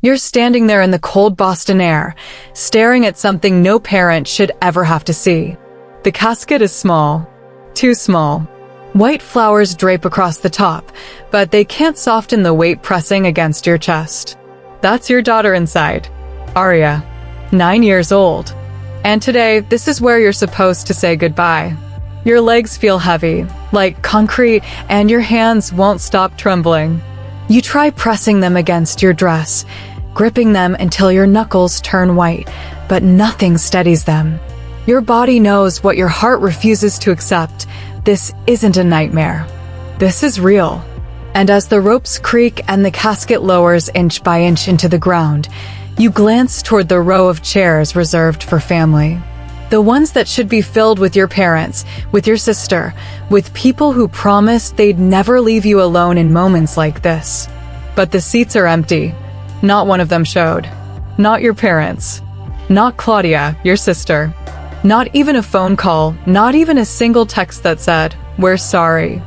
You're standing there in the cold Boston air, staring at something no parent should ever have to see. The casket is small. Too small. White flowers drape across the top, but they can't soften the weight pressing against your chest. That's your daughter inside, Aria, 9 years old. And today, this is where you're supposed to say goodbye. Your legs feel heavy, like concrete, and your hands won't stop trembling. You try pressing them against your dress, gripping them until your knuckles turn white, but nothing steadies them. Your body knows what your heart refuses to accept. This isn't a nightmare. This is real. And as the ropes creak and the casket lowers inch by inch into the ground, you glance toward the row of chairs reserved for family. The ones that should be filled with your parents, with your sister, with people who promised they'd never leave you alone in moments like this. But the seats are empty. Not one of them showed. Not your parents. Not Claudia, your sister. Not even a phone call, not even a single text that said, "We're sorry."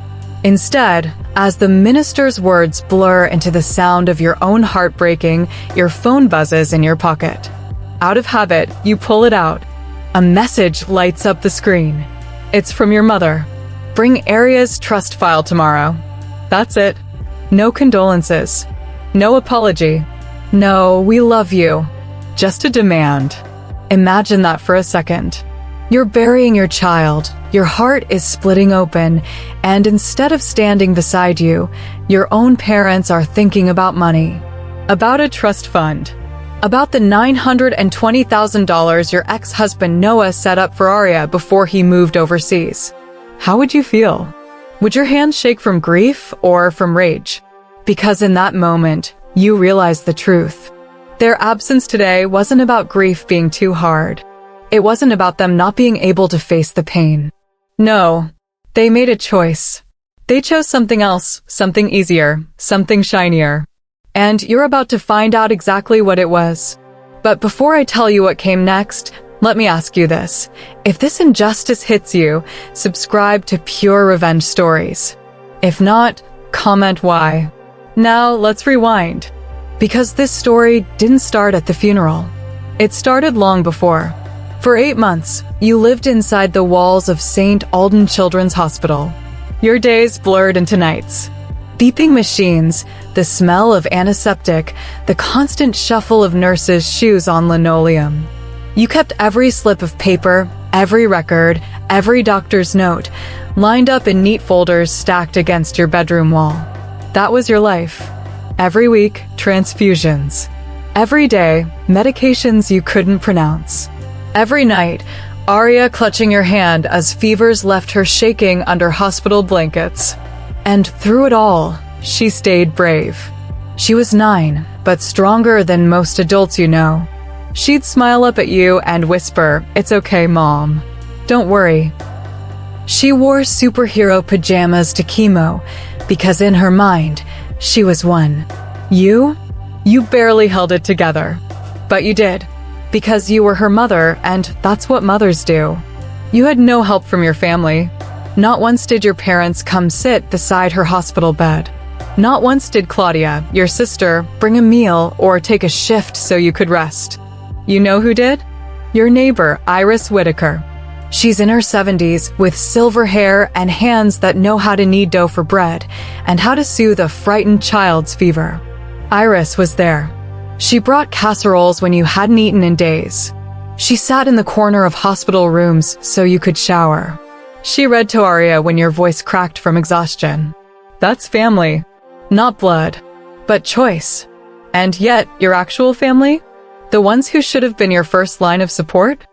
Instead, as the minister's words blur into the sound of your own heart breaking, your phone buzzes in your pocket. Out of habit, you pull it out. A message lights up the screen. It's from your mother. "Bring Aria's trust file tomorrow." That's it. No condolences. No apology. No, we love you. Just a demand. Imagine that for a second. You're burying your child, your heart is splitting open, and instead of standing beside you, your own parents are thinking about money. About a trust fund. About the $920,000 your ex-husband Noah set up for Aria before he moved overseas. How would you feel? Would your hands shake from grief or from rage? Because in that moment, you realize the truth. Their absence today wasn't about grief being too hard. It wasn't about them not being able to face the pain. No, they made a choice. They chose something else, something easier, something shinier. And you're about to find out exactly what it was. But before I tell you what came next, let me ask you this. If this injustice hits you, subscribe to Pure Revenge Stories. If not, comment why. Now let's rewind. Because this story didn't start at the funeral. It started long before. For 8 months, you lived inside the walls of St. Alden Children's Hospital. Your days blurred into nights. Beeping machines, the smell of antiseptic, the constant shuffle of nurses' shoes on linoleum. You kept every slip of paper, every record, every doctor's note, lined up in neat folders stacked against your bedroom wall. That was your life. Every week, transfusions. Every day, medications you couldn't pronounce. Every night, Aria clutching your hand as fevers left her shaking under hospital blankets. And through it all, she stayed brave. She was 9, but stronger than most adults you know. She'd smile up at you and whisper, "It's okay, Mom. Don't worry." She wore superhero pajamas to chemo, because in her mind, she was one. You barely held it together. But you did, because you were her mother, and that's what mothers do. You had no help from your family. Not once did your parents come sit beside her hospital bed. Not once did Claudia, your sister, bring a meal or take a shift so you could rest. You know who did? Your neighbor, Iris Whitaker. She's in her 70s with silver hair and hands that know how to knead dough for bread and how to soothe a frightened child's fever. Iris was there. She brought casseroles when you hadn't eaten in days. She sat in the corner of hospital rooms so you could shower. She read to Aria when your voice cracked from exhaustion. That's family. Not blood, but choice. And yet, your actual family? The ones who should have been your first line of support?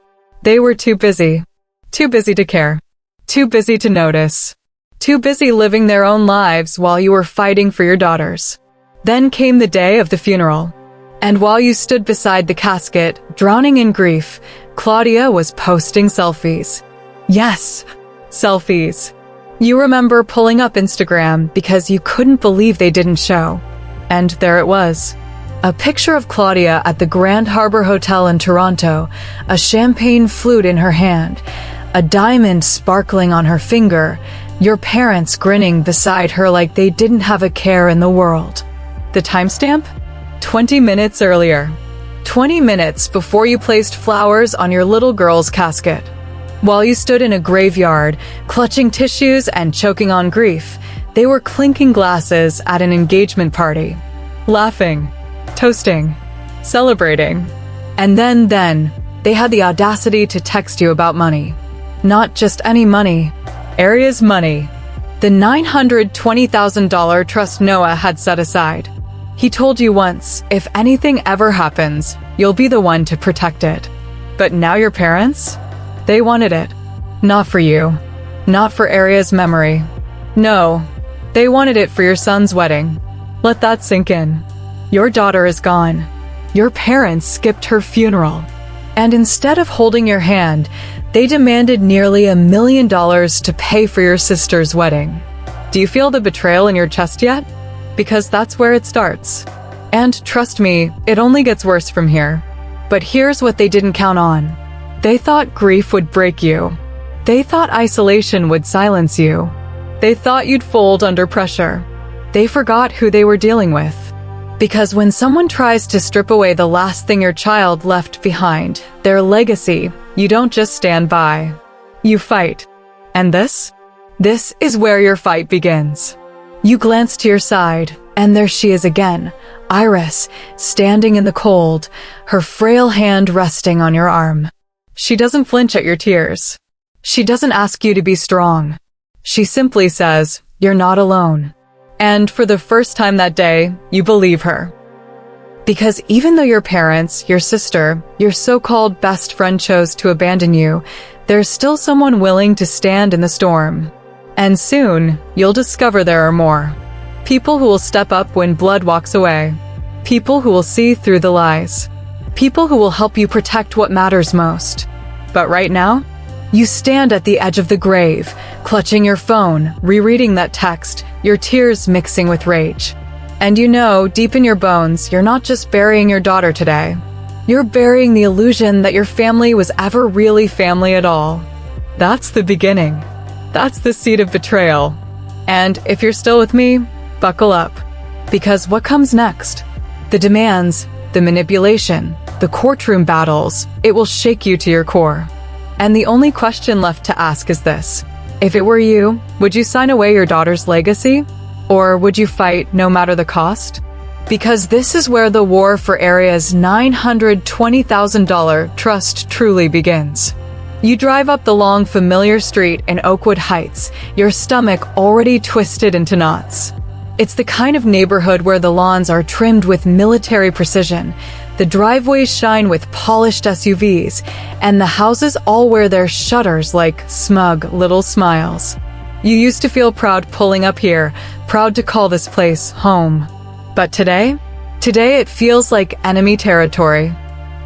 They were too busy. Too busy to care. Too busy to notice. Too busy living their own lives while you were fighting for your daughters. Then came the day of the funeral. And while you stood beside the casket, drowning in grief, Claudia was posting selfies. Yes, selfies. You remember pulling up Instagram because you couldn't believe they didn't show. And there it was. A picture of Claudia at the Grand Harbor Hotel in Toronto, a champagne flute in her hand, a diamond sparkling on her finger, your parents grinning beside her like they didn't have a care in the world. The timestamp? 20 minutes earlier. 20 minutes before you placed flowers on your little girl's casket. While you stood in a graveyard, clutching tissues and choking on grief, they were clinking glasses at an engagement party. Laughing, toasting, celebrating. And then, they had the audacity to text you about money. Not just any money. Aria's money. The $920,000 trust Noah had set aside. He told you once, if anything ever happens, you'll be the one to protect it. But now your parents? They wanted it. Not for you. Not for Aria's memory. No, they wanted it for your son's wedding. Let that sink in. Your daughter is gone. Your parents skipped her funeral. And instead of holding your hand, they demanded nearly $1 million to pay for your sister's wedding. Do you feel the betrayal in your chest yet? Because that's where it starts. And trust me, it only gets worse from here. But here's what they didn't count on. They thought grief would break you. They thought isolation would silence you. They thought you'd fold under pressure. They forgot who they were dealing with. Because when someone tries to strip away the last thing your child left behind, their legacy, you don't just stand by. You fight. And this is where your fight begins. You glance to your side, and there she is again, Iris, standing in the cold, her frail hand resting on your arm. She doesn't flinch at your tears. She doesn't ask you to be strong. She simply says, "You're not alone." And for the first time that day, you believe her. Because even though your parents, your sister, your so-called best friend chose to abandon you, there's still someone willing to stand in the storm. And soon, you'll discover there are more. People who will step up when blood walks away. People who will see through the lies. People who will help you protect what matters most. But right now, you stand at the edge of the grave, clutching your phone, rereading that text, your tears mixing with rage. And you know, deep in your bones, you're not just burying your daughter today. You're burying the illusion that your family was ever really family at all. That's the beginning. That's the seed of betrayal. And if you're still with me, buckle up. Because what comes next? The demands, the manipulation, the courtroom battles, it will shake you to your core. And the only question left to ask is this. If it were you, would you sign away your daughter's legacy? Or would you fight no matter the cost? Because this is where the war for Aria's $920,000 trust truly begins. You drive up the long, familiar street in Oakwood Heights, your stomach already twisted into knots. It's the kind of neighborhood where the lawns are trimmed with military precision, the driveways shine with polished SUVs, and the houses all wear their shutters like smug little smiles. You used to feel proud pulling up here, proud to call this place home. But today it feels like enemy territory.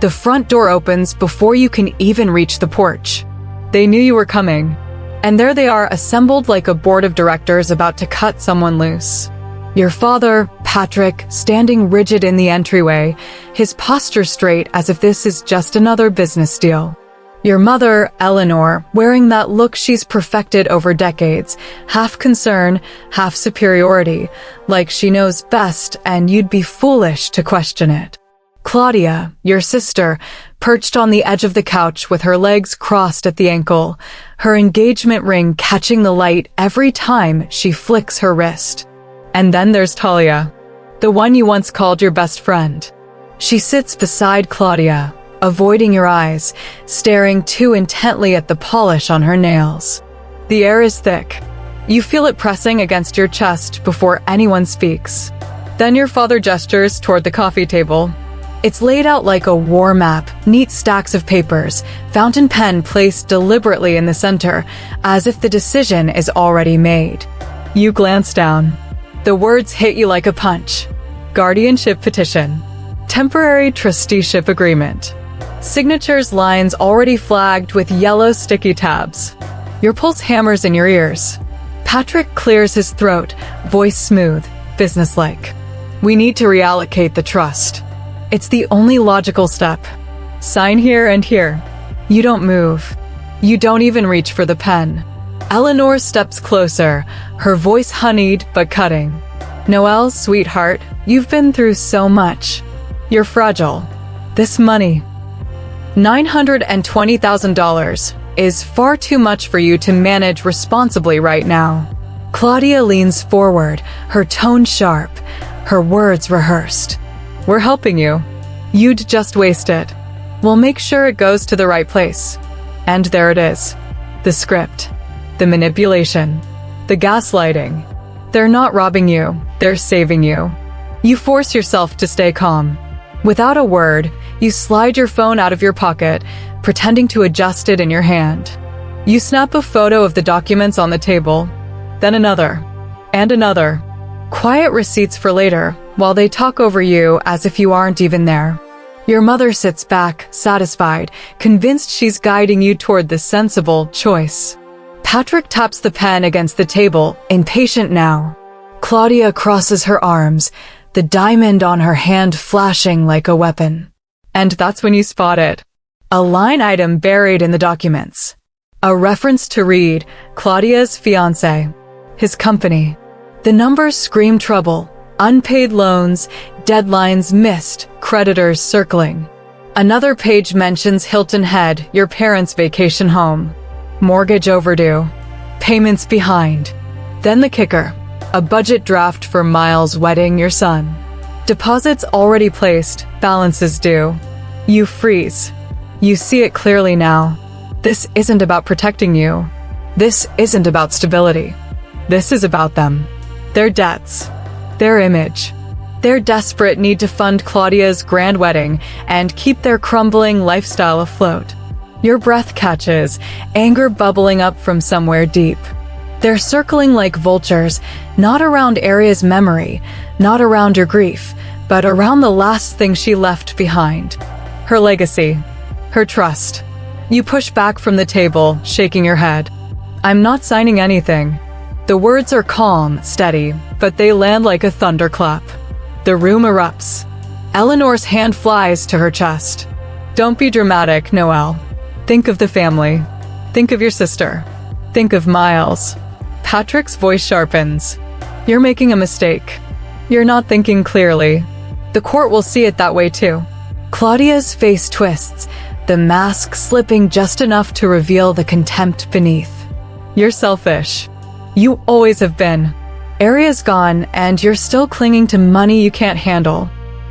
The front door opens before you can even reach the porch. They knew you were coming. And there they are, assembled like a board of directors about to cut someone loose. Your father, Patrick, standing rigid in the entryway, his posture straight as if this is just another business deal. Your mother, Eleanor, wearing that look she's perfected over decades, half concern, half superiority, like she knows best and you'd be foolish to question it. Claudia, your sister, perched on the edge of the couch with her legs crossed at the ankle, her engagement ring catching the light every time she flicks her wrist. And then there's Talia, the one you once called your best friend. She sits beside Claudia, avoiding your eyes, staring too intently at the polish on her nails. The air is thick. You feel it pressing against your chest before anyone speaks. Then your father gestures toward the coffee table. It's laid out like a war map, neat stacks of papers, fountain pen placed deliberately in the center, as if the decision is already made. You glance down. The words hit you like a punch. Guardianship petition. Temporary trusteeship agreement. Signatures lines already flagged with yellow sticky tabs. Your pulse hammers in your ears. Patrick clears his throat, voice smooth, businesslike. We need to reallocate the trust. It's the only logical step. Sign here and here. You don't move. You don't even reach for the pen. Eleanor steps closer, her voice honeyed but cutting. Noelle, sweetheart, you've been through so much. You're fragile. This money, $920,000, is far too much for you to manage responsibly right now. Claudia leans forward, her tone sharp, her words rehearsed. We're helping you. You'd just waste it. We'll make sure it goes to the right place. And there it is. The script. The manipulation. The gaslighting. They're not robbing you. They're saving you. You force yourself to stay calm. Without a word, you slide your phone out of your pocket, pretending to adjust it in your hand. You snap a photo of the documents on the table, then another, and another. Quiet receipts for later, while they talk over you as if you aren't even there. Your mother sits back, satisfied, convinced she's guiding you toward the sensible choice. Patrick taps the pen against the table, impatient now. Claudia crosses her arms, the diamond on her hand flashing like a weapon. And that's when you spot it. A line item buried in the documents. A reference to Reed, Claudia's fiancé. His company. The numbers scream trouble. Unpaid loans, deadlines missed, creditors circling. Another page mentions Hilton Head, your parents' vacation home. Mortgage overdue. Payments behind. Then the kicker. A budget draft for Miles' wedding, your son. Deposits already placed, balances due. You freeze. You see it clearly now. This isn't about protecting you. This isn't about stability. This is about them. Their debts. Their image. Their desperate need to fund Claudia's grand wedding and keep their crumbling lifestyle afloat. Your breath catches, anger bubbling up from somewhere deep. They're circling like vultures, not around Aria's memory, not around your grief, but around the last thing she left behind. Her legacy. Her trust. You push back from the table, shaking your head. I'm not signing anything. The words are calm, steady, but they land like a thunderclap. The room erupts. Eleanor's hand flies to her chest. Don't be dramatic, Noelle. Think of the family. Think of your sister. Think of Miles. Patrick's voice sharpens. You're making a mistake. You're not thinking clearly. The court will see it that way too. Claudia's face twists, the mask slipping just enough to reveal the contempt beneath. You're selfish. You always have been. Aria's gone, and you're still clinging to money you can't handle.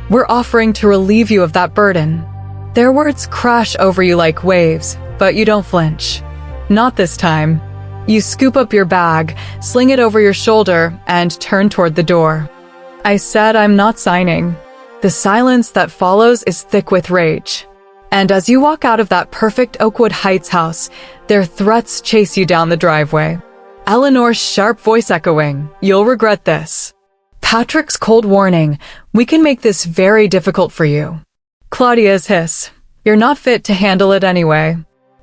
We're offering to relieve you of that burden. Their words crash over you like waves, but you don't flinch. Not this time. You scoop up your bag, sling it over your shoulder, and turn toward the door. I said I'm not signing. The silence that follows is thick with rage. And as you walk out of that perfect Oakwood Heights house, their threats chase you down the driveway. Eleanor's sharp voice echoing, you'll regret this. Patrick's cold warning, we can make this very difficult for you. Claudia's hiss, you're not fit to handle it anyway.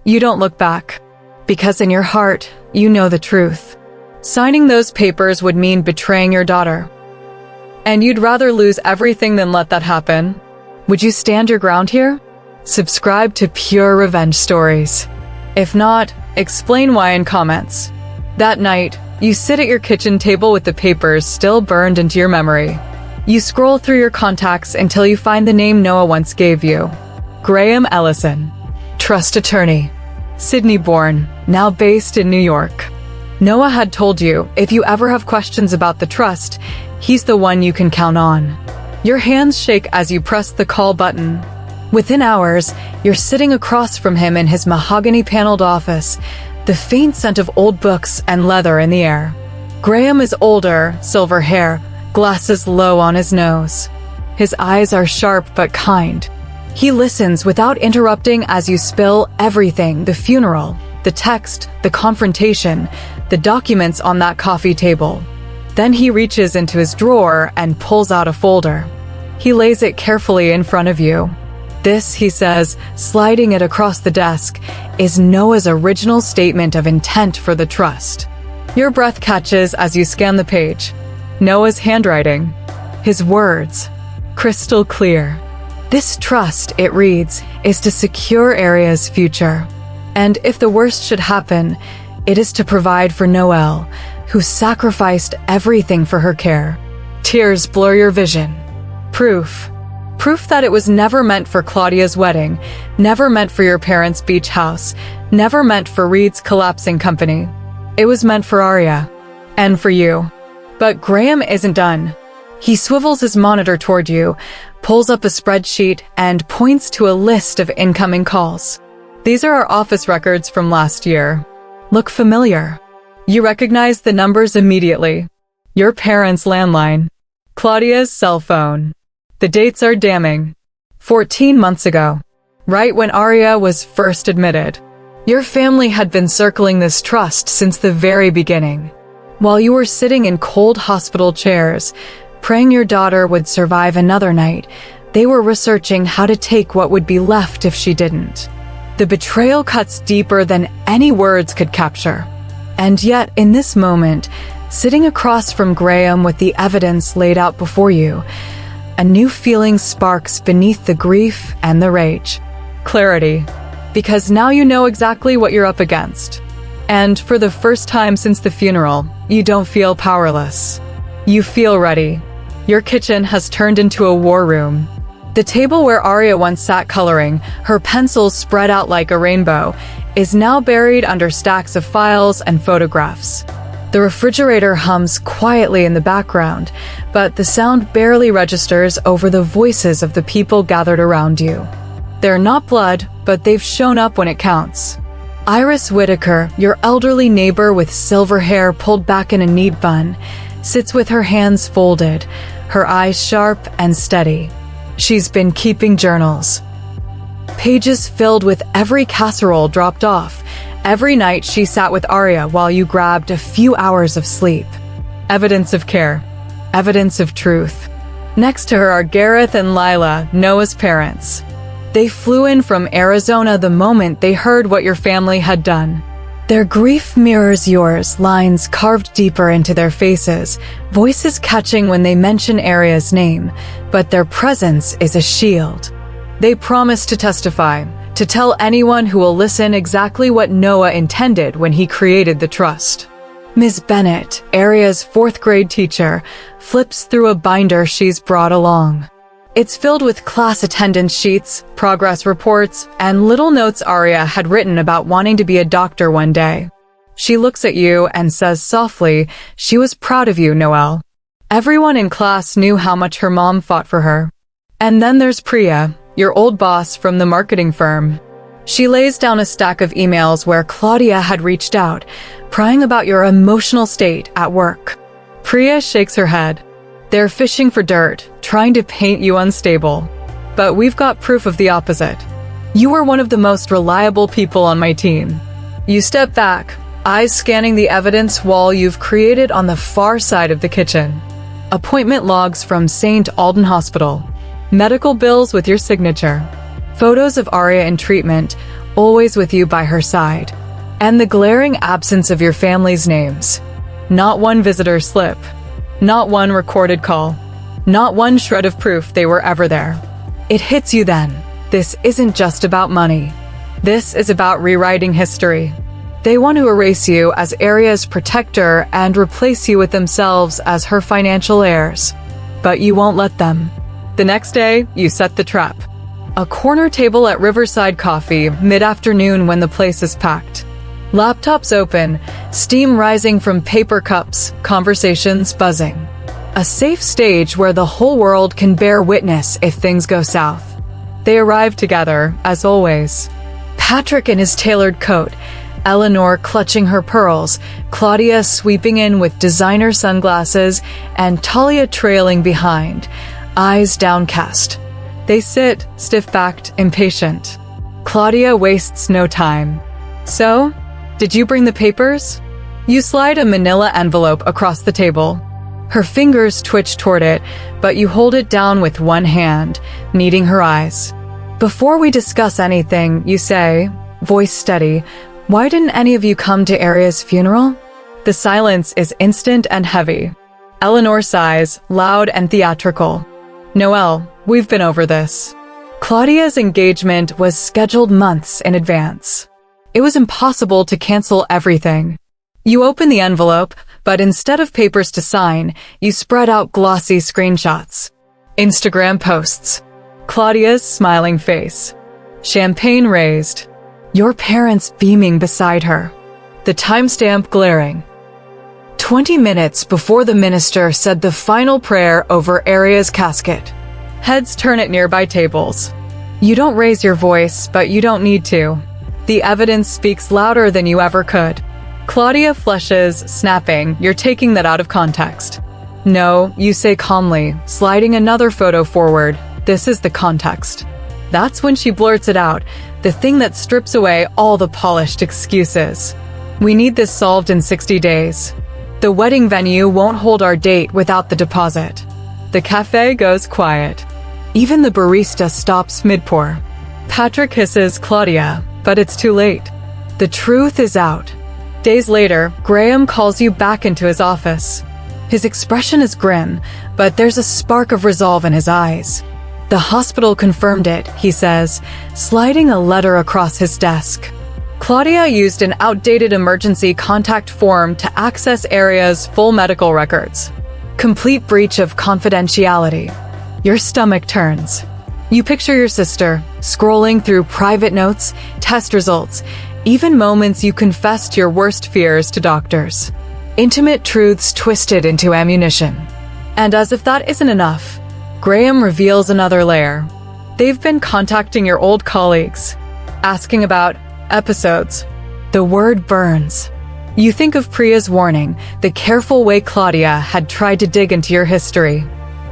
You don't look back. Because in your heart, you know the truth. Signing those papers would mean betraying your daughter. And you'd rather lose everything than let that happen. Would you stand your ground here? Subscribe to Pure Revenge Stories. If not, explain why in comments. That night, you sit at your kitchen table with the papers still burned into your memory. You scroll through your contacts until you find the name Noah once gave you. Graham Ellison. Trust attorney. Sydney-born, now based in New York. Noah had told you, if you ever have questions about the trust, he's the one you can count on. Your hands shake as you press the call button. Within hours, you're sitting across from him in his mahogany-paneled office, the faint scent of old books and leather in the air. Graham is older, silver hair, glasses low on his nose. His eyes are sharp but kind. He listens without interrupting as you spill everything, the funeral, the text, the confrontation, the documents on that coffee table. Then he reaches into his drawer and pulls out a folder. He lays it carefully in front of you. This, he says, sliding it across the desk, is Noah's original statement of intent for the trust. Your breath catches as you scan the page. Noah's handwriting. His words. Crystal clear. This trust, it reads, is to secure Aria's future. And if the worst should happen, it is to provide for Noelle, who sacrificed everything for her care. Tears blur your vision. Proof. Proof that it was never meant for Claudia's wedding, never meant for your parents' beach house, never meant for Reed's collapsing company. It was meant for Aria. And for you. But Graham isn't done. He swivels his monitor toward you, pulls up a spreadsheet, and points to a list of incoming calls. These are our office records from last year. Look familiar. You recognize the numbers immediately. Your parents' landline. Claudia's cell phone. The dates are damning. 14 months ago. Right when Aria was first admitted. Your family had been circling this trust since the very beginning. While you were sitting in cold hospital chairs, praying your daughter would survive another night, they were researching how to take what would be left if she didn't. The betrayal cuts deeper than any words could capture. And yet, in this moment, sitting across from Graham with the evidence laid out before you, a new feeling sparks beneath the grief and the rage. Clarity. Because now you know exactly what you're up against. And for the first time since the funeral, you don't feel powerless. You feel ready. Your kitchen has turned into a war room. The table where Aria once sat coloring, her pencils spread out like a rainbow, is now buried under stacks of files and photographs. The refrigerator hums quietly in the background, but the sound barely registers over the voices of the people gathered around you. They're not blood, but they've shown up when it counts. Iris Whitaker, your elderly neighbor with silver hair pulled back in a neat bun, sits with her hands folded, her eyes sharp and steady. She's been keeping journals. Pages filled with every casserole dropped off, every night she sat with Aria while you grabbed a few hours of sleep. Evidence of care. Evidence of truth. Next to her are Gareth and Lila, Noah's parents. They flew in from Arizona the moment they heard what your family had done. Their grief mirrors yours, lines carved deeper into their faces, voices catching when they mention Aria's name, but their presence is a shield. They promise to testify, to tell anyone who will listen exactly what Noah intended when he created the trust. Ms. Bennett, Aria's fourth-grade teacher, flips through a binder she's brought along. It's filled with class attendance sheets, progress reports, and little notes Aria had written about wanting to be a doctor one day. She looks at you and says softly, she was proud of you, Noelle. Everyone in class knew how much her mom fought for her. And then there's Priya, your old boss from the marketing firm. She lays down a stack of emails where Claudia had reached out, prying about your emotional state at work. Priya shakes her head. They're fishing for dirt, trying to paint you unstable. But we've got proof of the opposite. You are one of the most reliable people on my team. You step back, eyes scanning the evidence wall you've created on the far side of the kitchen. Appointment logs from St. Alden Hospital. Medical bills with your signature. Photos of Aria in treatment, always with you by her side. And the glaring absence of your family's names. Not one visitor slip. Not one recorded call. Not one shred of proof they were ever there. It hits you then. This isn't just about money. This is about rewriting history. They want to erase you as Aria's protector and replace you with themselves as her financial heirs. But you won't let them. The next day, you set the trap. A corner table at Riverside Coffee, mid-afternoon when the place is packed. Laptops open, steam rising from paper cups, conversations buzzing. A safe stage where the whole world can bear witness if things go south. They arrive together, as always. Patrick in his tailored coat, Eleanor clutching her pearls, Claudia sweeping in with designer sunglasses, and Talia trailing behind, eyes downcast. They sit, stiff-backed, impatient. Claudia wastes no time. So, did you bring the papers? You slide a manila envelope across the table. Her fingers twitch toward it, but you hold it down with one hand, meeting her eyes. Before we discuss anything, you say, voice steady, why didn't any of you come to Aria's funeral? The silence is instant and heavy. Eleanor sighs, loud and theatrical. Noelle, we've been over this. Claudia's engagement was scheduled months in advance. It was impossible to cancel everything. You open the envelope, but instead of papers to sign, you spread out glossy screenshots. Instagram posts. Claudia's smiling face. Champagne raised. Your parents beaming beside her. The timestamp glaring. 20 minutes before the minister said the final prayer over Aria's casket. Heads turn at nearby tables. You don't raise your voice, but you don't need to. The evidence speaks louder than you ever could. Claudia flushes, snapping, you're taking that out of context. No, you say calmly, sliding another photo forward. This is the context. That's when she blurts it out, the thing that strips away all the polished excuses. We need this solved in 60 days. The wedding venue won't hold our date without the deposit. The cafe goes quiet. Even the barista stops mid-pour. Patrick hisses Claudia, but it's too late. The truth is out. Days later, Graham calls you back into his office. His expression is grim, but there's a spark of resolve in his eyes. The hospital confirmed it, he says, sliding a letter across his desk. Claudia used an outdated emergency contact form to access Aria's full medical records. Complete breach of confidentiality. Your stomach turns. You picture your sister, scrolling through private notes, test results, even moments you confessed your worst fears to doctors. Intimate truths twisted into ammunition. And as if that isn't enough, Graham reveals another layer. They've been contacting your old colleagues, asking about episodes. The word burns. You think of Priya's warning, the careful way Claudia had tried to dig into your history.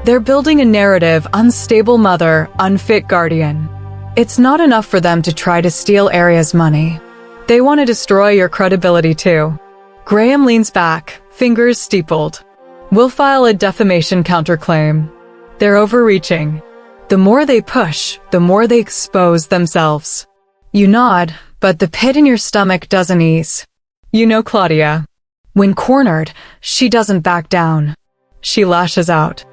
They're building a narrative, unstable mother, unfit guardian. It's not enough for them to try to steal Aria's money. They want to destroy your credibility too. Graham leans back, fingers steepled. We'll file a defamation counterclaim. They're overreaching. The more they push, the more they expose themselves. You nod, but the pit in your stomach doesn't ease. You know Claudia. When cornered, she doesn't back down. She lashes out.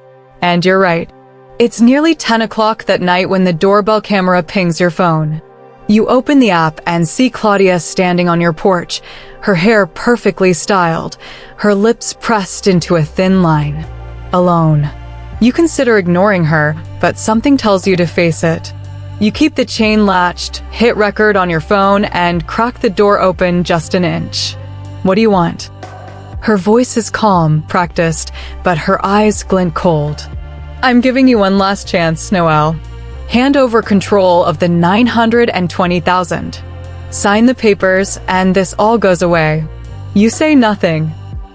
And you're right. It's nearly 10 o'clock that night when the doorbell camera pings your phone. You open the app and see Claudia standing on your porch, her hair perfectly styled, her lips pressed into a thin line. Alone. You consider ignoring her, but something tells you to face it. You keep the chain latched, hit record on your phone, and crack the door open just an inch. What do you want? Her voice is calm, practiced, but her eyes glint cold. I'm giving you one last chance, Noelle. Hand over control of the 920,000. Sign the papers, and this all goes away. You say nothing.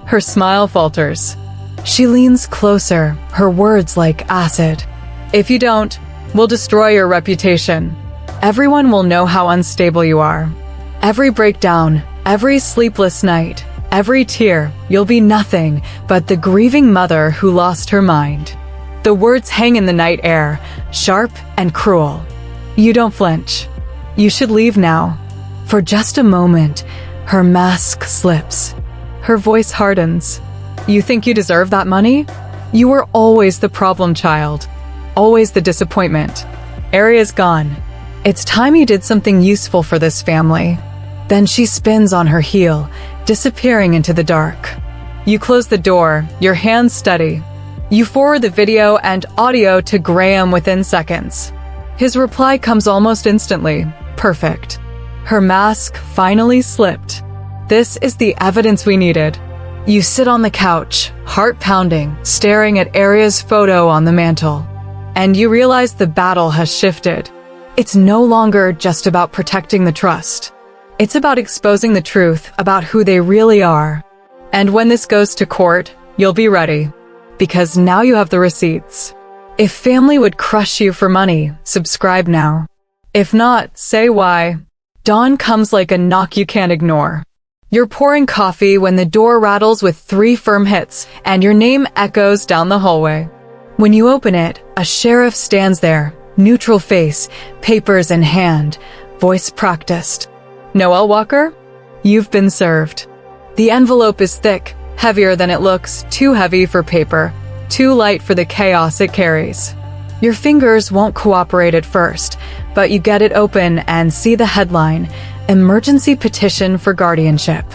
Her smile falters. She leans closer, her words like acid. If you don't, we'll destroy your reputation. Everyone will know how unstable you are. Every breakdown, every sleepless night, every tear, you'll be nothing but the grieving mother who lost her mind. The words hang in the night air, sharp and cruel. You don't flinch. You should leave now. For just a moment, her mask slips. Her voice hardens. You think you deserve that money? You were always the problem child. Always the disappointment. Aria's gone. It's time you did something useful for this family. Then she spins on her heel, disappearing into the dark. You close the door, your hands steady. You forward the video and audio to Graham within seconds. His reply comes almost instantly. Perfect. Her mask finally slipped. This is the evidence we needed. You sit on the couch, heart pounding, staring at Aria's photo on the mantle. And you realize the battle has shifted. It's no longer just about protecting the trust. It's about exposing the truth about who they really are. And when this goes to court, you'll be ready. Because now you have the receipts. If family would crush you for money, subscribe now. If not, say why. Dawn comes like a knock you can't ignore. You're pouring coffee when the door rattles with 3 firm hits, and your name echoes down the hallway. When you open it, a sheriff stands there, neutral face, papers in hand, voice practiced. Noelle Walker? You've been served. The envelope is thick, heavier than it looks, too heavy for paper, too light for the chaos it carries. Your fingers won't cooperate at first, but you get it open and see the headline, Emergency Petition for Guardianship.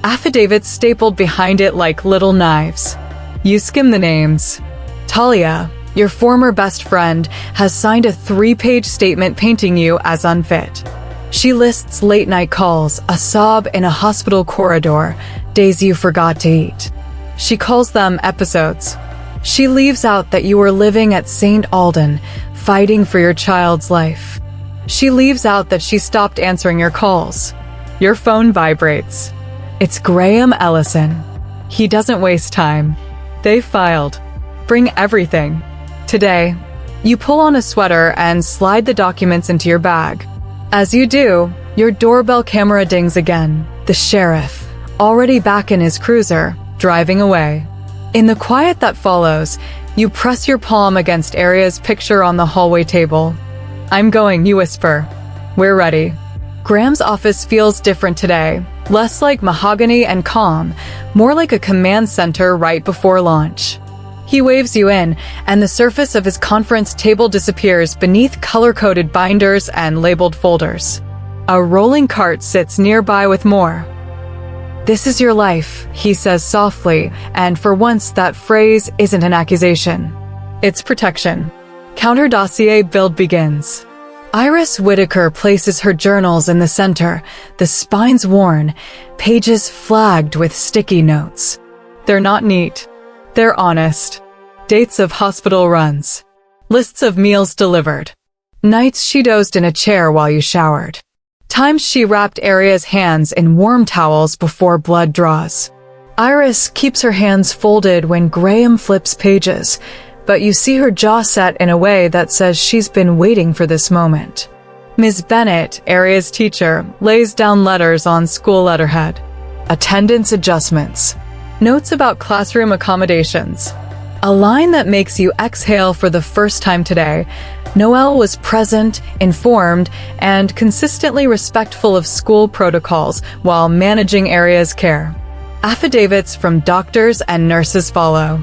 Affidavits stapled behind it like little knives. You skim the names. Talia, Your former best friend has signed a 3-page statement painting you as unfit. She lists late-night calls, a sob in a hospital corridor, days you forgot to eat. She calls them episodes. She leaves out that you were living at St. Alden, fighting for your child's life. She leaves out that she stopped answering your calls. Your phone vibrates. It's Graham Ellison. He doesn't waste time. They filed. Bring everything. Today, you pull on a sweater and slide the documents into your bag. As you do, your doorbell camera dings again. The sheriff, already back in his cruiser, driving away. In the quiet that follows, you press your palm against Aria's picture on the hallway table. "I'm going," you whisper. "We're ready." Graham's office feels different today, less like mahogany and calm, more like a command center right before launch. He waves you in, and the surface of his conference table disappears beneath color-coded binders and labeled folders. A rolling cart sits nearby with more. "This is your life," he says softly, and for once that phrase isn't an accusation. It's protection. Counter dossier build begins. Iris Whitaker places her journals in the center, the spines worn, pages flagged with sticky notes. They're not neat. They're honest. Dates of hospital runs. Lists of meals delivered. Nights she dozed in a chair while you showered. Times she wrapped Aria's hands in warm towels before blood draws. Iris keeps her hands folded when Graham flips pages, but you see her jaw set in a way that says she's been waiting for this moment. Ms. Bennett, Aria's teacher, lays down letters on school letterhead. Attendance adjustments. Notes about classroom accommodations. A line that makes you exhale for the first time today. Noelle was present, informed, and consistently respectful of school protocols while managing Aria's care. Affidavits from doctors and nurses follow.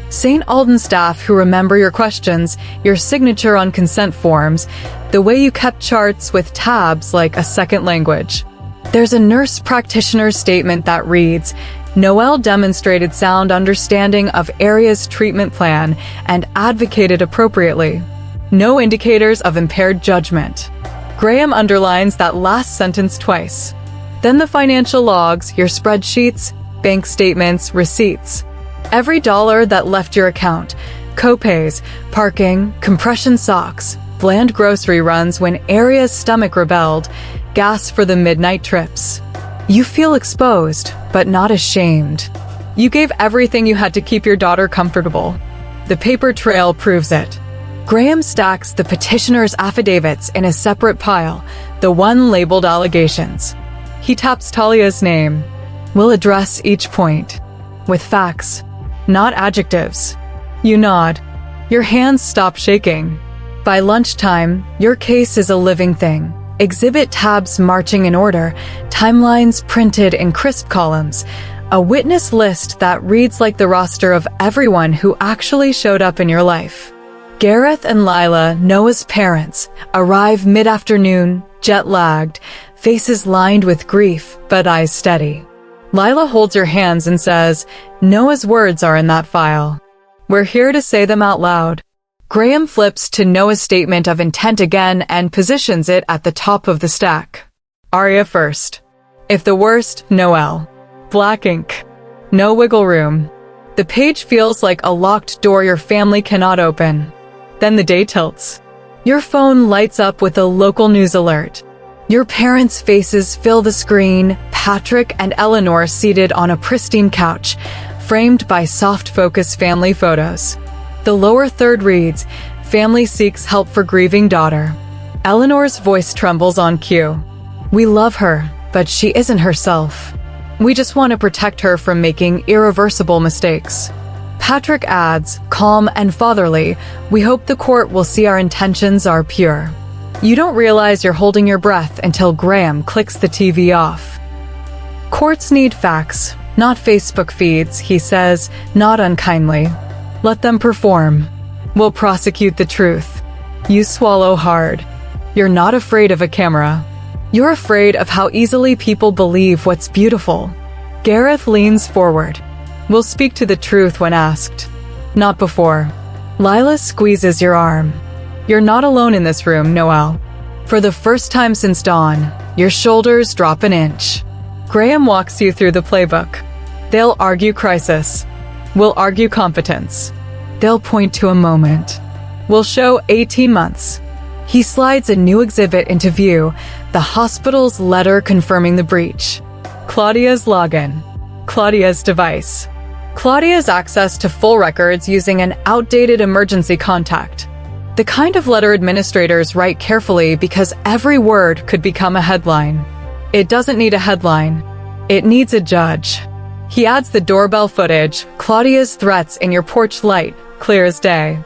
St. Alden staff who remember your questions, your signature on consent forms, the way you kept charts with tabs like a second language. There's a nurse practitioner's statement that reads, "Noelle demonstrated sound understanding of Aria's treatment plan and advocated appropriately. No indicators of impaired judgment." Graham underlines that last sentence twice. Then the financial logs, your spreadsheets, bank statements, receipts. Every dollar that left your account. Copays, parking, compression socks, bland grocery runs when Aria's stomach rebelled, gas for the midnight trips. You feel exposed, but not ashamed. You gave everything you had to keep your daughter comfortable. The paper trail proves it. Graham stacks the petitioner's affidavits in a separate pile, the one labeled allegations. He taps Talia's name. "We'll address each point. With facts, not adjectives." You nod. Your hands stop shaking. By lunchtime, your case is a living thing. Exhibit tabs marching in order, timelines printed in crisp columns, a witness list that reads like the roster of everyone who actually showed up in your life. Gareth and Lila, Noah's parents, arrive mid-afternoon, jet-lagged, faces lined with grief, but eyes steady. Lila holds your hands and says, "Noah's words are in that file. We're here to say them out loud." Graham flips to Noah's statement of intent again and positions it at the top of the stack. Aria first. If the worst, Noelle. Black ink. No wiggle room. The page feels like a locked door your family cannot open. Then the day tilts. Your phone lights up with a local news alert. Your parents' faces fill the screen, Patrick and Eleanor seated on a pristine couch, framed by soft-focus family photos. The lower third reads, "Family seeks help for grieving daughter." Eleanor's voice trembles on cue. "We love her, but she isn't herself. We just want to protect her from making irreversible mistakes." Patrick adds, calm and fatherly, "We hope the court will see our intentions are pure." You don't realize you're holding your breath until Graham clicks the TV off. "Courts need facts, not Facebook feeds," he says, not unkindly. "Let them perform. We'll prosecute the truth." You swallow hard. You're not afraid of a camera. You're afraid of how easily people believe what's beautiful. Gareth leans forward. "We'll speak to the truth when asked. Not before. Lila squeezes your arm. You're not alone in this room, Noelle. For the first time since dawn, your shoulders drop an inch. Graham walks you through the playbook. They'll argue crisis. We'll argue competence. They'll point to a moment. We'll show 18 months. He slides a new exhibit into view, the hospital's letter confirming the breach. Claudia's login. Claudia's device. Claudia's access to full records using an outdated emergency contact. The kind of letter administrators write carefully because every word could become a headline. It doesn't need a headline. It needs a judge. He adds the doorbell footage, Claudia's threats in your porch light, clear as day.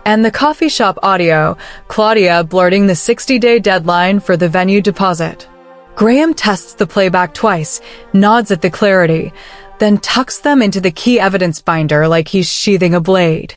And the coffee shop audio, Claudia blurting the 60-day deadline for the venue deposit. Graham tests the playback twice, nods at the clarity, then tucks them into the key evidence binder like he's sheathing a blade.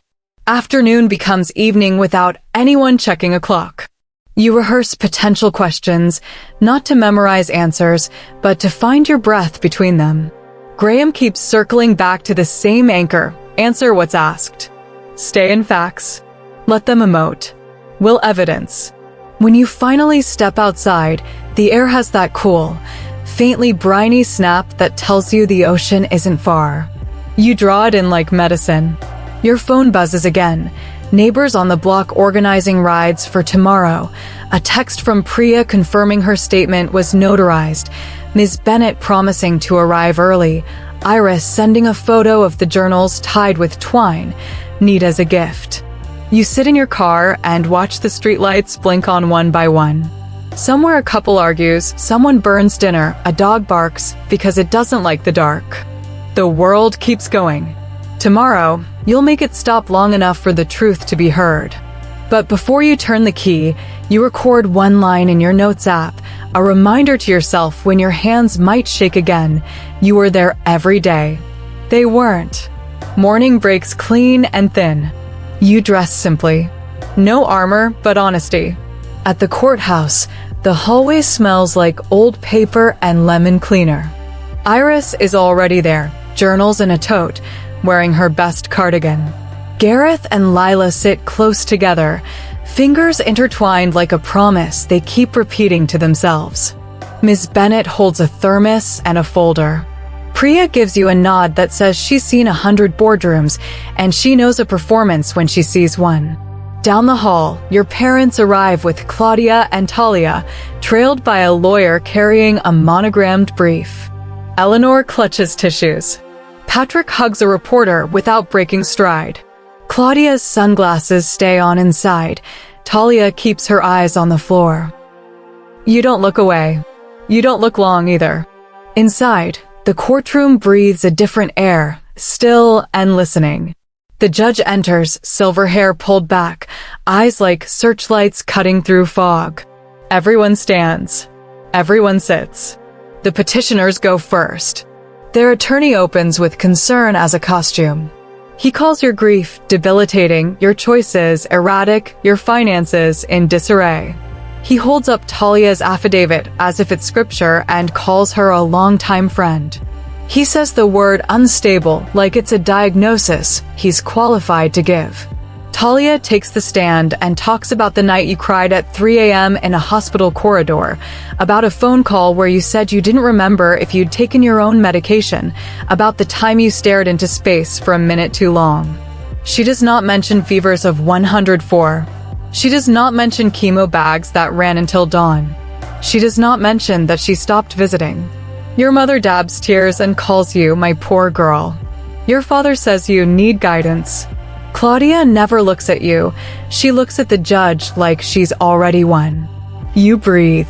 Afternoon becomes evening without anyone checking a clock. You rehearse potential questions, not to memorize answers, but to find your breath between them. Graham keeps circling back to the same anchor. Answer what's asked. Stay in facts. Let them emote. Will evidence. When you finally step outside, the air has that cool, faintly briny snap that tells you the ocean isn't far. You draw it in like medicine. Your phone buzzes again. Neighbors on the block organizing rides for tomorrow. A text from Priya confirming her statement was notarized. Ms. Bennett promising to arrive early. Iris sending a photo of the journals tied with twine, neat as a gift. You sit in your car and watch the streetlights blink on one by one. Somewhere a couple argues, someone burns dinner, a dog barks because it doesn't like the dark. The world keeps going. Tomorrow, you'll make it stop long enough for the truth to be heard. But before you turn the key, you record one line in your notes app, a reminder to yourself when your hands might shake again. You were there every day. They weren't. Morning breaks clean and thin. You dress simply. No armor, but honesty. At the courthouse, the hallway smells like old paper and lemon cleaner. Iris is already there, journals in a tote, wearing her best cardigan. Gareth and Lila sit close together, fingers intertwined like a promise they keep repeating to themselves. Ms. Bennett holds a thermos and a folder. Priya gives you a nod that says she's seen 100 boardrooms, and she knows a performance when she sees one. Down the hall, your parents arrive with Claudia and Talia, trailed by a lawyer carrying a monogrammed brief. Eleanor clutches tissues. Patrick hugs a reporter without breaking stride. Claudia's sunglasses stay on inside. Talia keeps her eyes on the floor. You don't look away. You don't look long either. Inside, the courtroom breathes a different air, still and listening. The judge enters, silver hair pulled back, eyes like searchlights cutting through fog. Everyone stands. Everyone sits. The petitioners go first. Their attorney opens with concern as a costume. He calls your grief debilitating, your choices erratic, your finances in disarray. He holds up Talia's affidavit as if it's scripture and calls her a longtime friend. He says the word unstable like it's a diagnosis he's qualified to give. Talia takes the stand and talks about the night you cried at 3 a.m. in a hospital corridor, about a phone call where you said you didn't remember if you'd taken your own medication, about the time you stared into space for a minute too long. She does not mention fevers of 104. She does not mention chemo bags that ran until dawn. She does not mention that she stopped visiting. Your mother dabs tears and calls you my poor girl. Your father says you need guidance. Claudia never looks at you. She looks at the judge like she's already won. You breathe.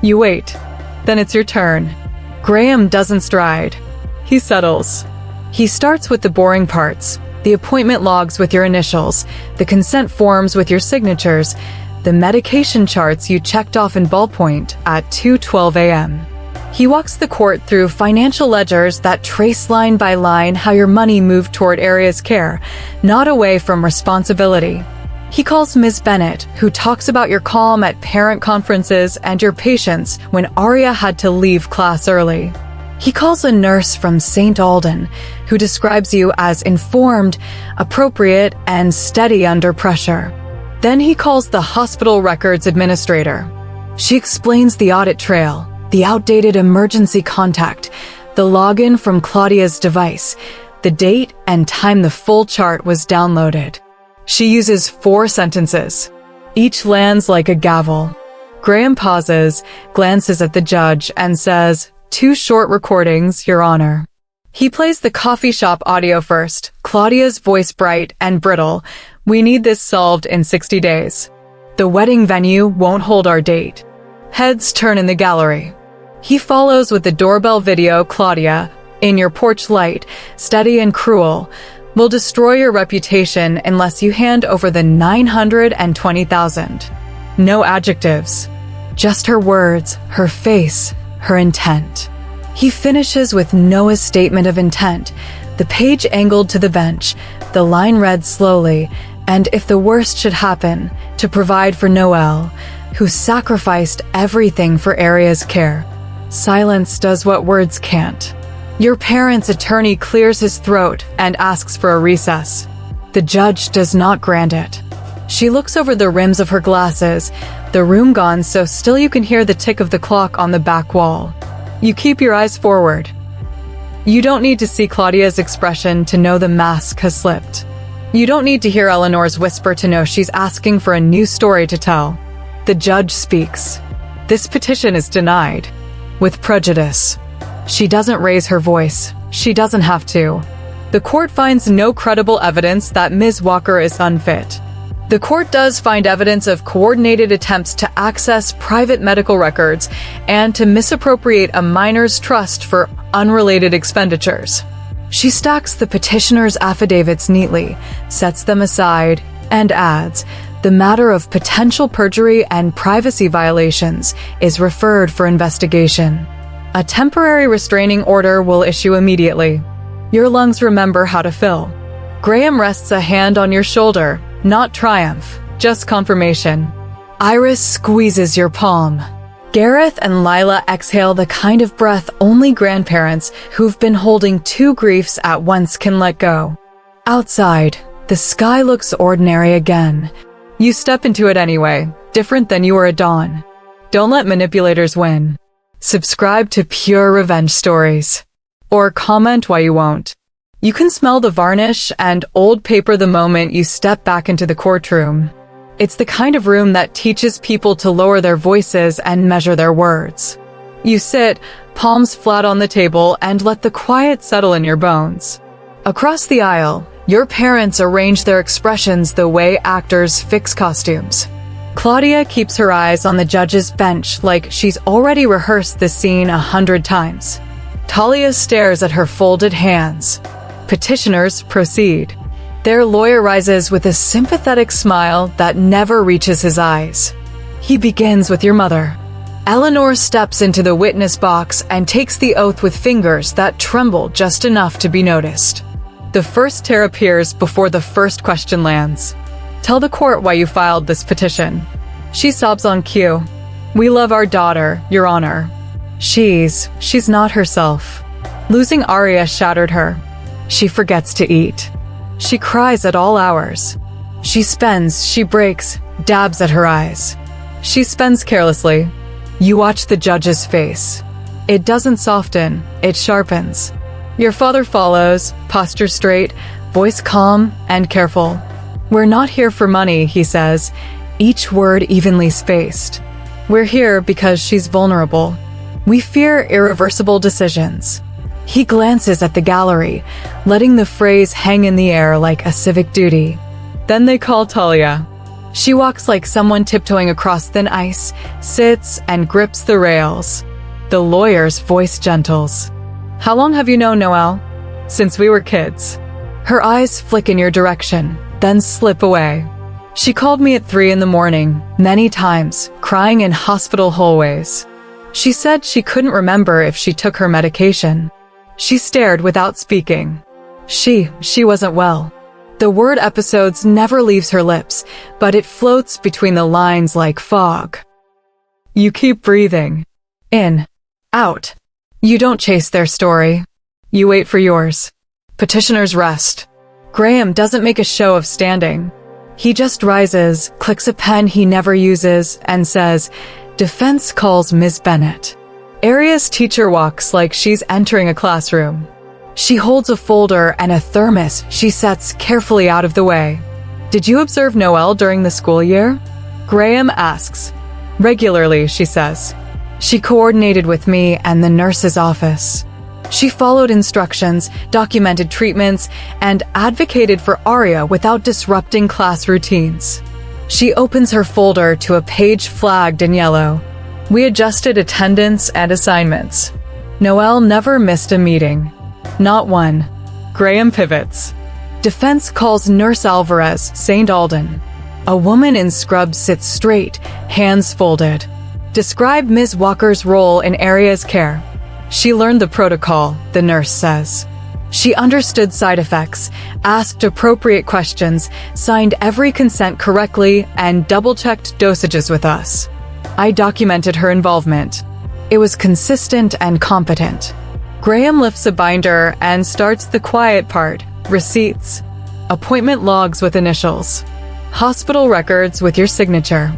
You wait. Then it's your turn. Graham doesn't stride. He settles. He starts with the boring parts, the appointment logs with your initials, the consent forms with your signatures, the medication charts you checked off in ballpoint at 2:12 a.m. He walks the court through financial ledgers that trace line by line how your money moved toward Aria's care, not away from responsibility. He calls Ms. Bennett, who talks about your calm at parent conferences and your patience when Aria had to leave class early. He calls a nurse from St. Aldan, who describes you as informed, appropriate, and steady under pressure. Then he calls the hospital records administrator. She explains the audit trail, the outdated emergency contact, the login from Claudia's device, the date and time the full chart was downloaded. She uses 4 sentences. Each lands like a gavel. Graham pauses, glances at the judge, and says, "2 short recordings, Your Honor." He plays the coffee shop audio first, Claudia's voice bright and brittle. "We need this solved in 60 days. The wedding venue won't hold our date." Heads turn in the gallery. He follows with the doorbell video. "Claudia, in your porch light, steady and cruel, will destroy your reputation unless you hand over the $920,000. No adjectives. Just her words, her face, her intent. He finishes with Noah's statement of intent, the page angled to the bench, the line read slowly, and if the worst should happen, to provide for Noel, who sacrificed everything for Aria's care. Silence does what words can't. Your parents' attorney clears his throat and asks for a recess. The judge does not grant it. She looks over the rims of her glasses, the room gone so still you can hear the tick of the clock on the back wall. You keep your eyes forward. You don't need to see Claudia's expression to know the mask has slipped. You don't need to hear Eleanor's whisper to know she's asking for a new story to tell. The judge speaks. This petition is denied. With prejudice. She doesn't raise her voice. She doesn't have to. The court finds no credible evidence that Ms. Walker is unfit. The court does find evidence of coordinated attempts to access private medical records and to misappropriate a minor's trust for unrelated expenditures. She stacks the petitioner's affidavits neatly, sets them aside, and adds, "The matter of potential perjury and privacy violations is referred for investigation. A temporary restraining order will issue immediately. Your lungs remember how to fill." Graham rests a hand on your shoulder, not triumph, just confirmation. Iris squeezes your palm. Gareth and Lila exhale the kind of breath only grandparents who've been holding 2 griefs at once can let go. Outside, the sky looks ordinary again. You step into it anyway, different than you were at dawn. Don't let manipulators win. Subscribe to Pure Revenge Stories. Or comment why you won't. You can smell the varnish and old paper the moment you step back into the courtroom. It's the kind of room that teaches people to lower their voices and measure their words. You sit, palms flat on the table, and let the quiet settle in your bones. Across the aisle, your parents arrange their expressions the way actors fix costumes. Claudia keeps her eyes on the judge's bench like she's already rehearsed the scene 100 times. Talia stares at her folded hands. Petitioners proceed. Their lawyer rises with a sympathetic smile that never reaches his eyes. He begins with your mother. Eleanor steps into the witness box and takes the oath with fingers that tremble just enough to be noticed. The first tear appears before the first question lands. "Tell the court why you filed this petition." She sobs on cue. "We love our daughter, Your Honor. She's not herself. Losing Aria shattered her. She forgets to eat. She cries at all hours. She spends, she breaks, dabs at her eyes. She spends carelessly." You watch the judge's face. It doesn't soften, it sharpens. Your father follows, posture straight, voice calm and careful. "We're not here for money," he says, each word evenly spaced. "We're here because she's vulnerable. We fear irreversible decisions." He glances at the gallery, letting the phrase hang in the air like a civic duty. Then they call Talia. She walks like someone tiptoeing across thin ice, sits and grips the rails. The lawyer's voice gentles. "How long have you known Noel?" "Since we were kids." Her eyes flick in your direction, then slip away. "She called me at 3 in the morning, many times, crying in hospital hallways. She said she couldn't remember if she took her medication. She stared without speaking. She wasn't well." The word episodes never leaves her lips, but it floats between the lines like fog. You keep breathing. In. Out. You don't chase their story. You wait for yours. Petitioners rest. Graham doesn't make a show of standing. He just rises, clicks a pen he never uses, and says, "Defense calls Ms. Bennett." Aria's teacher walks like she's entering a classroom. She holds a folder and a thermos she sets carefully out of the way. "Did you observe Noelle during the school year?" Graham asks. "Regularly," she says. "She coordinated with me and the nurse's office. She followed instructions, documented treatments, and advocated for Aria without disrupting class routines." She opens her folder to a page flagged in yellow. "We adjusted attendance and assignments. Noelle never missed a meeting. Not one." Graham pivots. Defense calls Nurse Alvarez, St. Alden. A woman in scrubs sits straight, hands folded. "Describe Ms. Walker's role in Aria's care." "She learned the protocol," the nurse says. "She understood side effects, asked appropriate questions, signed every consent correctly, and double-checked dosages with us. I documented her involvement. It was consistent and competent." Graham lifts a binder and starts the quiet part, receipts. Appointment logs with initials. Hospital records with your signature.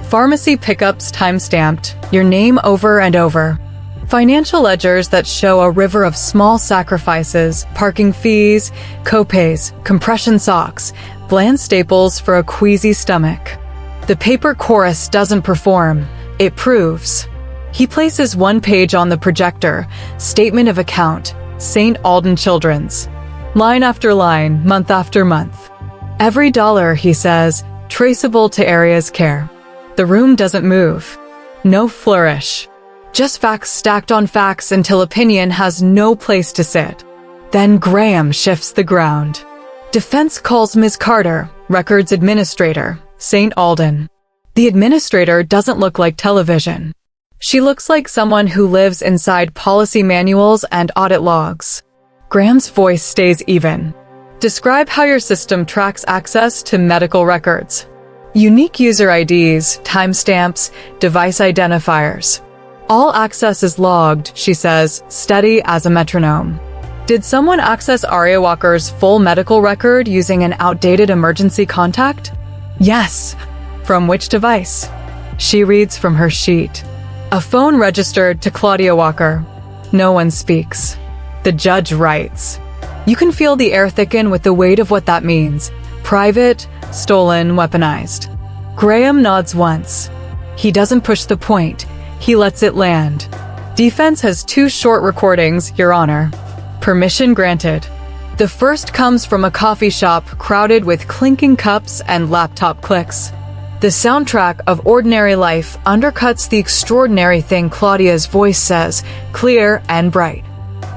Pharmacy pickups time-stamped, your name over and over. Financial ledgers that show a river of small sacrifices, parking fees, copays, compression socks, bland staples for a queasy stomach. The paper chorus doesn't perform, it proves. He places one page on the projector, statement of account, St. Alden Children's. Line after line, month after month. Every dollar, he says, traceable to Aria's care. The room doesn't move. No flourish. Just facts stacked on facts until opinion has no place to sit. Then Graham shifts the ground. Defense calls Ms. Carter, records administrator, St. Alden. The administrator doesn't look like television. She looks like someone who lives inside policy manuals and audit logs. Graham's voice stays even. "Describe how your system tracks access to medical records. Unique user IDs, timestamps, device identifiers. All access is logged," she says, steady as a metronome. "Did someone access Aria Walker's full medical record using an outdated emergency contact?" "Yes." "From which device?" She reads from her sheet. "A phone registered to Claudia Walker." No one speaks. The judge writes. You can feel the air thicken with the weight of what that means. Private, stolen, weaponized. Graham nods once. He doesn't push the point. He lets it land. "Defense has 2 short recordings, Your Honor." Permission granted. The first comes from a coffee shop crowded with clinking cups and laptop clicks. The soundtrack of ordinary life undercuts the extraordinary thing Claudia's voice says, clear and bright.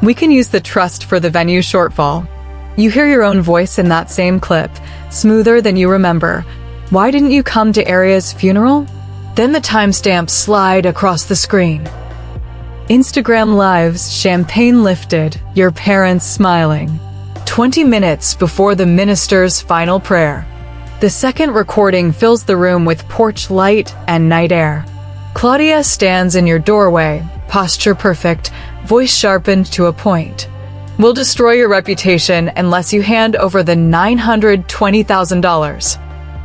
We can use the trust for the venue shortfall. You hear your own voice in that same clip, smoother than you remember. "Why didn't you come to Aria's funeral?" Then the timestamps slide across the screen. Instagram Lives, champagne lifted, your parents smiling. 20 minutes before the minister's final prayer. The second recording fills the room with porch light and night air. Claudia stands in your doorway, posture perfect, voice sharpened to a point. "We'll destroy your reputation unless you hand over the $920,000.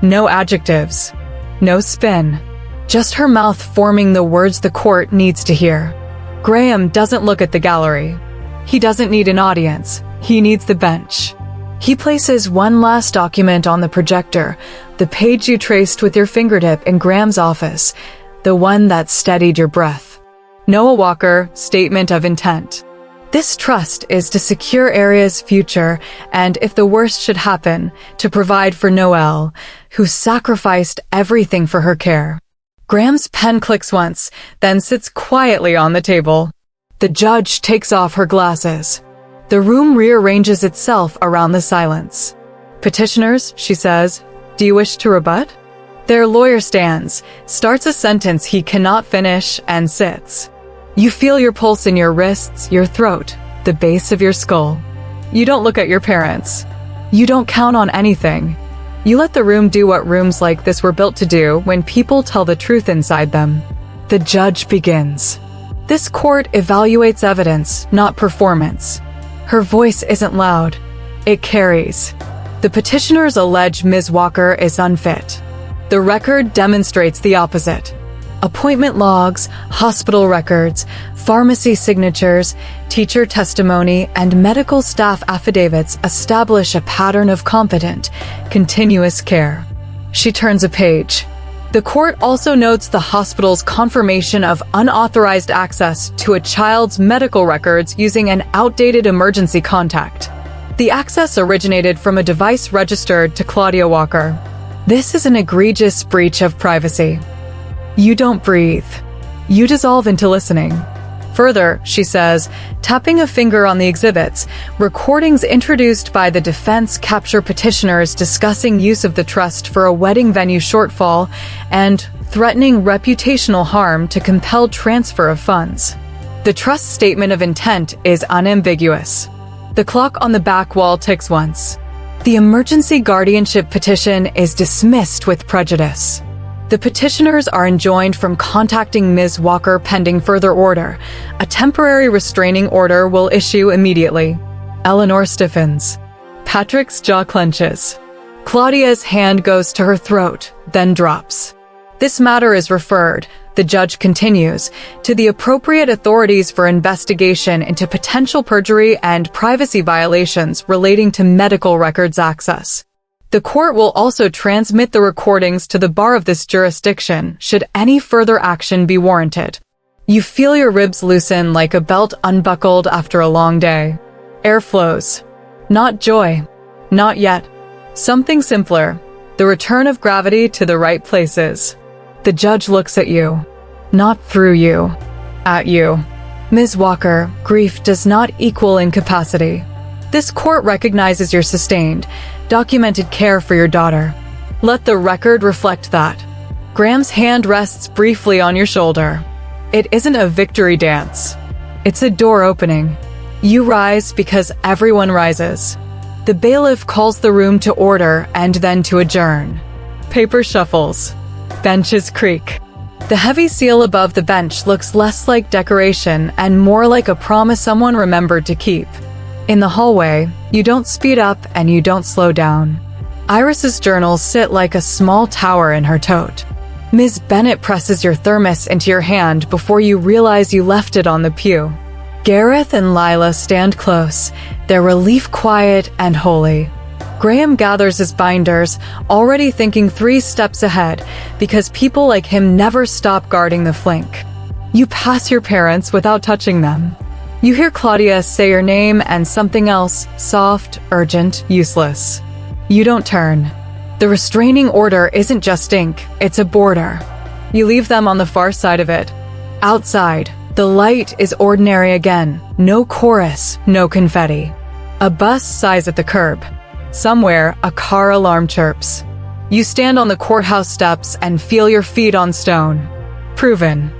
No adjectives. No spin. Just her mouth forming the words the court needs to hear. Graham doesn't look at the gallery. He doesn't need an audience. He needs the bench. He places one last document on the projector, the page you traced with your fingertip in Graham's office, the one that steadied your breath. Noah Walker, Statement of Intent. This trust is to secure Aria's future and, if the worst should happen, to provide for Noelle, who sacrificed everything for her care. Graham's pen clicks once, then sits quietly on the table. The judge takes off her glasses. The room rearranges itself around the silence. "Petitioners," she says, "do you wish to rebut?" Their lawyer stands, starts a sentence he cannot finish, and sits. You feel your pulse in your wrists, your throat, the base of your skull. You don't look at your parents. You don't count on anything. You let the room do what rooms like this were built to do when people tell the truth inside them. The judge begins. This court evaluates evidence, not performance. Her voice isn't loud. It carries. The petitioners allege Ms. Walker is unfit. The record demonstrates the opposite. Appointment logs, hospital records, pharmacy signatures, teacher testimony, and medical staff affidavits establish a pattern of competent, continuous care. She turns a page. The court also notes the hospital's confirmation of unauthorized access to a child's medical records using an outdated emergency contact. The access originated from a device registered to Claudia Walker. This is an egregious breach of privacy. You don't breathe. You dissolve into listening. Further, she says, tapping a finger on the exhibits, recordings introduced by the defense capture petitioners discussing use of the trust for a wedding venue shortfall and threatening reputational harm to compel transfer of funds. The trust statement of intent is unambiguous. The clock on the back wall ticks once. The emergency guardianship petition is dismissed with prejudice. The petitioners are enjoined from contacting Ms. Walker pending further order. A temporary restraining order will issue immediately. Eleanor stiffens. Patrick's jaw clenches. Claudia's hand goes to her throat, then drops. This matter is referred, the judge continues, to the appropriate authorities for investigation into potential perjury and privacy violations relating to medical records access. The court will also transmit the recordings to the bar of this jurisdiction should any further action be warranted. You feel your ribs loosen like a belt unbuckled after a long day. Air flows. Not joy. Not yet. Something simpler. The return of gravity to the right places. The judge looks at you. Not through you. At you. Ms. Walker, grief does not equal incapacity. This court recognizes your sustained, documented care for your daughter. Let the record reflect that. Graham's hand rests briefly on your shoulder. It isn't a victory dance. It's a door opening. You rise because everyone rises. The bailiff calls the room to order and then to adjourn. Paper shuffles. Benches creak. The heavy seal above the bench looks less like decoration and more like a promise someone remembered to keep. In the hallway, you don't speed up and you don't slow down. Iris's journals sit like a small tower in her tote. Ms. Bennett presses your thermos into your hand before you realize you left it on the pew. Gareth and Lila stand close, their relief quiet and holy. Graham gathers his binders, already thinking 3 steps ahead, because people like him never stop guarding the flank. You pass your parents without touching them. You hear Claudia say your name and something else, soft, urgent, useless. You don't turn. The restraining order isn't just ink, it's a border. You leave them on the far side of it. Outside, the light is ordinary again. No chorus, no confetti. A bus sighs at the curb. Somewhere, a car alarm chirps. You stand on the courthouse steps and feel your feet on stone. Proven.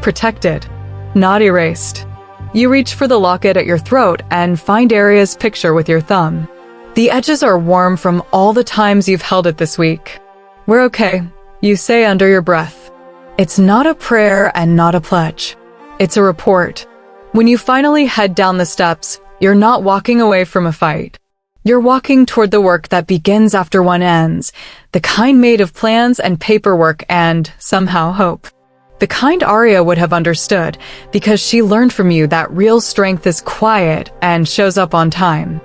Protected. Not erased. You reach for the locket at your throat and find Aria's picture with your thumb. The edges are warm from all the times you've held it this week. We're okay, you say under your breath. It's not a prayer and not a pledge. It's a report. When you finally head down the steps, you're not walking away from a fight. You're walking toward the work that begins after one ends, the kind made of plans and paperwork and, somehow, hope. The kind Aria would have understood, because she learned from you that real strength is quiet and shows up on time.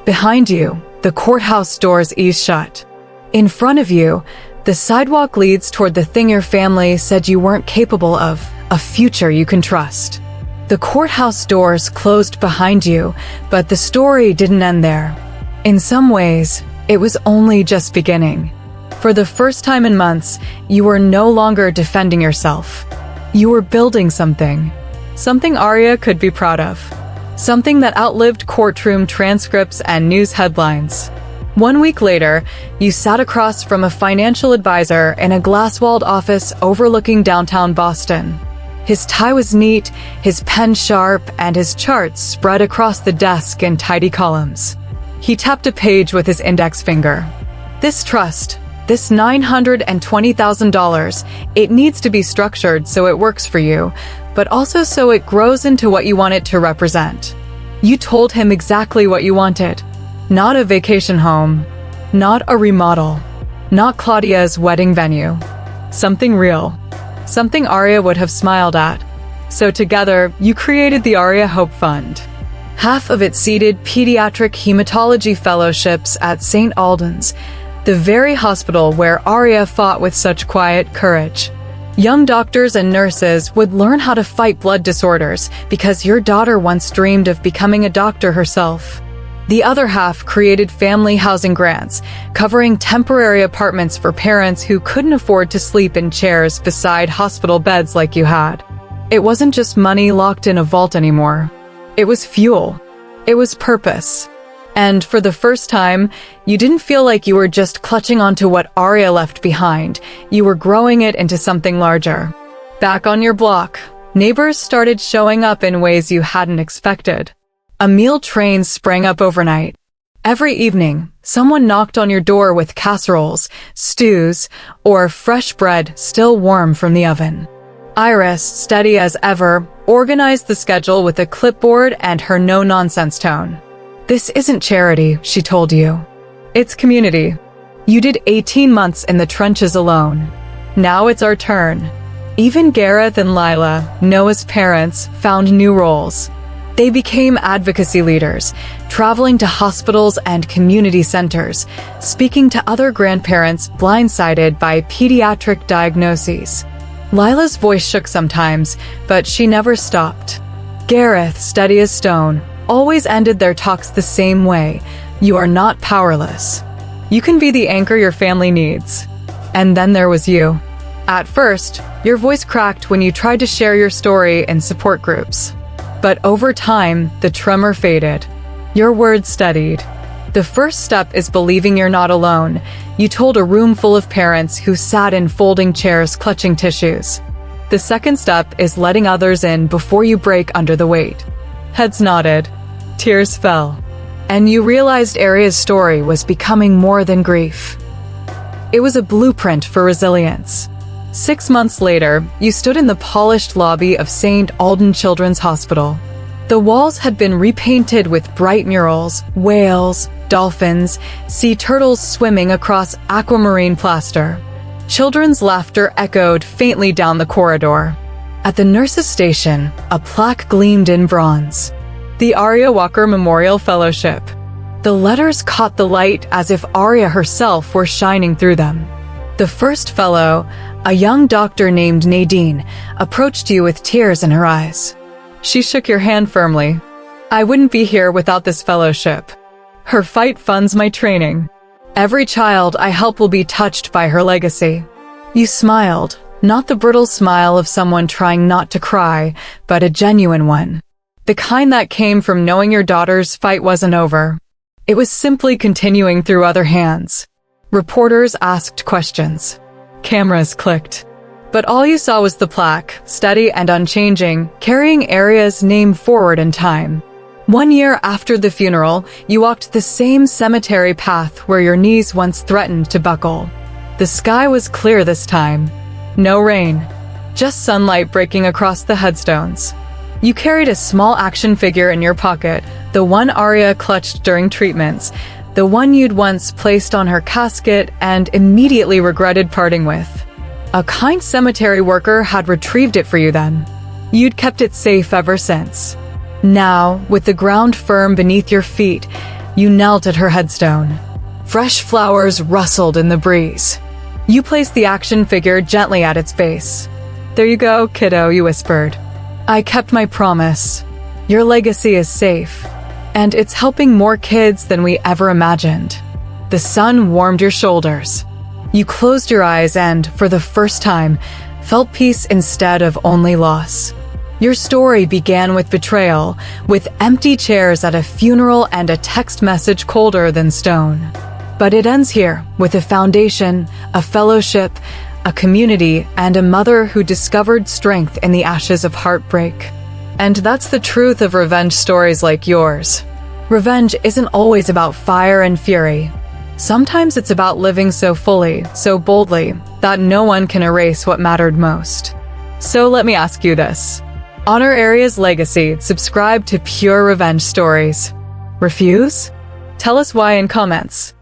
Behind you, the courthouse doors ease shut. In front of you, the sidewalk leads toward the thing your family said you weren't capable of, a future you can trust. The courthouse doors closed behind you, but the story didn't end there. In some ways, it was only just beginning. For the first time in months, you were no longer defending yourself. You were building something. Something Aria could be proud of. Something that outlived courtroom transcripts and news headlines. 1 week later, you sat across from a financial advisor in a glass-walled office overlooking downtown Boston. His tie was neat, his pen sharp, and his charts spread across the desk in tidy columns. He tapped a page with his index finger. This trust, this $920,000, it needs to be structured so it works for you, but also so it grows into what you want it to represent. You told him exactly what you wanted. Not a vacation home, not a remodel, not Claudia's wedding venue. Something real. Something Aria would have smiled at. So together, you created the Aria Hope Fund. Half of it seeded pediatric hematology fellowships at St. Alden's, the very hospital where Aria fought with such quiet courage. Young doctors and nurses would learn how to fight blood disorders because your daughter once dreamed of becoming a doctor herself. The other half created family housing grants, covering temporary apartments for parents who couldn't afford to sleep in chairs beside hospital beds like you had. It wasn't just money locked in a vault anymore. It was fuel. It was purpose. And for the first time, you didn't feel like you were just clutching onto what Aria left behind. You were growing it into something larger. Back on your block, neighbors started showing up in ways you hadn't expected. A meal train sprang up overnight. Every evening, someone knocked on your door with casseroles, stews, or fresh bread still warm from the oven. Iris, steady as ever, organized the schedule with a clipboard and her no-nonsense tone. This isn't charity, she told you. It's community. You did 18 months in the trenches alone. Now it's our turn. Even Gareth and Lila, Noah's parents, found new roles. They became advocacy leaders, traveling to hospitals and community centers, speaking to other grandparents blindsided by pediatric diagnoses. Lila's voice shook sometimes, but she never stopped. Gareth, steady as stone, always ended their talks the same way. You are not powerless. You can be the anchor your family needs. And then there was you. At first, your voice cracked when you tried to share your story in support groups. But over time, the tremor faded. Your words steadied. The first step is believing you're not alone. You told a room full of parents who sat in folding chairs clutching tissues. The second step is letting others in before you break under the weight. Heads nodded. Tears fell. And you realized Aria's story was becoming more than grief. It was a blueprint for resilience. 6 months later, you stood in the polished lobby of St. Alden Children's Hospital. The walls had been repainted with bright murals, whales, dolphins, sea turtles swimming across aquamarine plaster. Children's laughter echoed faintly down the corridor. At the nurse's station, a plaque gleamed in bronze. The Aria Walker Memorial Fellowship. The letters caught the light as if Aria herself were shining through them. The first fellow, a young doctor named Nadine, approached you with tears in her eyes. She shook your hand firmly. I wouldn't be here without this fellowship. Her fight funds my training. Every child I help will be touched by her legacy. You smiled, not the brittle smile of someone trying not to cry, but a genuine one. The kind that came from knowing your daughter's fight wasn't over. It was simply continuing through other hands. Reporters asked questions. Cameras clicked. But all you saw was the plaque, steady and unchanging, carrying Aria's name forward in time. 1 year after the funeral, you walked the same cemetery path where your knees once threatened to buckle. The sky was clear this time. No rain, just sunlight breaking across the headstones. You carried a small action figure in your pocket, the one Aria clutched during treatments, the one you'd once placed on her casket and immediately regretted parting with. A kind cemetery worker had retrieved it for you then. You'd kept it safe ever since. Now, with the ground firm beneath your feet, you knelt at her headstone. Fresh flowers rustled in the breeze. You placed the action figure gently at its base. There you go, kiddo, you whispered. I kept my promise. Your legacy is safe, and it's helping more kids than we ever imagined. The sun warmed your shoulders. You closed your eyes and, for the first time, felt peace instead of only loss. Your story began with betrayal, with empty chairs at a funeral and a text message colder than stone. But it ends here, with a foundation, a fellowship, a community, and a mother who discovered strength in the ashes of heartbreak. And that's the truth of revenge stories like yours. Revenge isn't always about fire and fury. Sometimes it's about living so fully, so boldly, that no one can erase what mattered most. So let me ask you this. Honor Aria's legacy. Subscribe to Pure Revenge Stories. Refuse? Tell us why in comments.